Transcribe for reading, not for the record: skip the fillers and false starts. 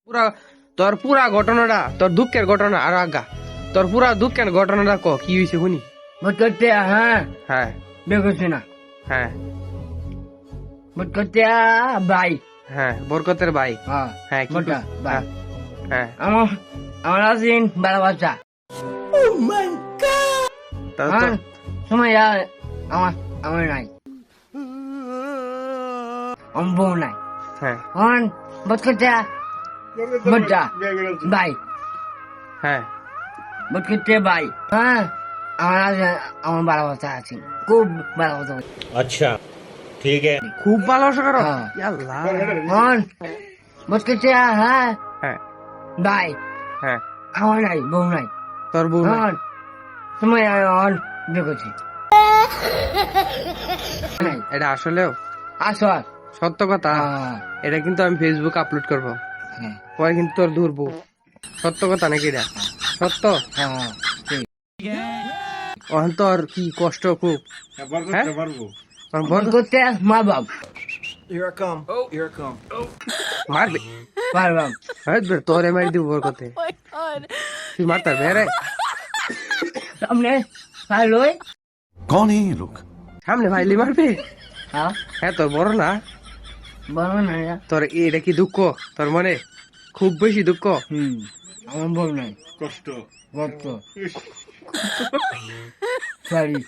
পুরা তোর পুরা ঘটনাটা তোর দুঃখের ঘটনা আর আগা তোর পুরা দুঃখের ঘটনাটা ক কি হয়েছে শুনি। ভোট করতে হ্যাঁ হ্যাঁ বিয়ে করছি না। হ্যাঁ ভোট করতে ভাই হ্যাঁ বরকতের ভাই। হ্যাঁ হ্যাঁ কি মোটা করছিস? ভাই হ্যাঁ আমার আমার আছেন বারো বাচ্চা তা তো- হ্যাঁ সময় আমার আমার নাই আমার বউ নাই হ্যাঁ হন ভোট করতে মোটা ভাই হ্যাঁ ভোট করতে ভাই হ্যাঁ আমার আছে আমার বারো বাচ্চা আছে খুব বারো বাচ্চা अच्छा ठीक है খুব ভালোবাসা করো হ্যাঁ। ইয়াল্লাহ। হন ভোট করতে হ্যাঁ হ্যাঁ ভাই হ্যাঁ আমার নাই বউ নাই তোর বউ নাই? হন সময় হন বিয়ে করছি নাই এটা আসলেও আসো সত্য কথা। এটা কিন্তু আমি ফেসবুক আপলোড করবো হ্যাঁ পরে কিন্তু তোর ধরবো সত্য কথা নাকি এটা সত্য। হ্যাঁ ওখান তোর কি কষ্ট খুব হ্যাঁ? তোর বর করতে মা বাপ Here I come. Oh, here I come. মারবে মা বাপ হ্যাঁ তোরে মারি দিব বর কথে তুই মারতা বেরে সামনে ভালোই कौन है ये लोग? সামনে ভাইলি মারবে। হ্যাঁ হ্যাঁ তোর বড় না বলো না তোর এটা কি দুঃখ তোর মনে খুব বেশি দুঃখ। আমার বউ নাই Costo. গত সরি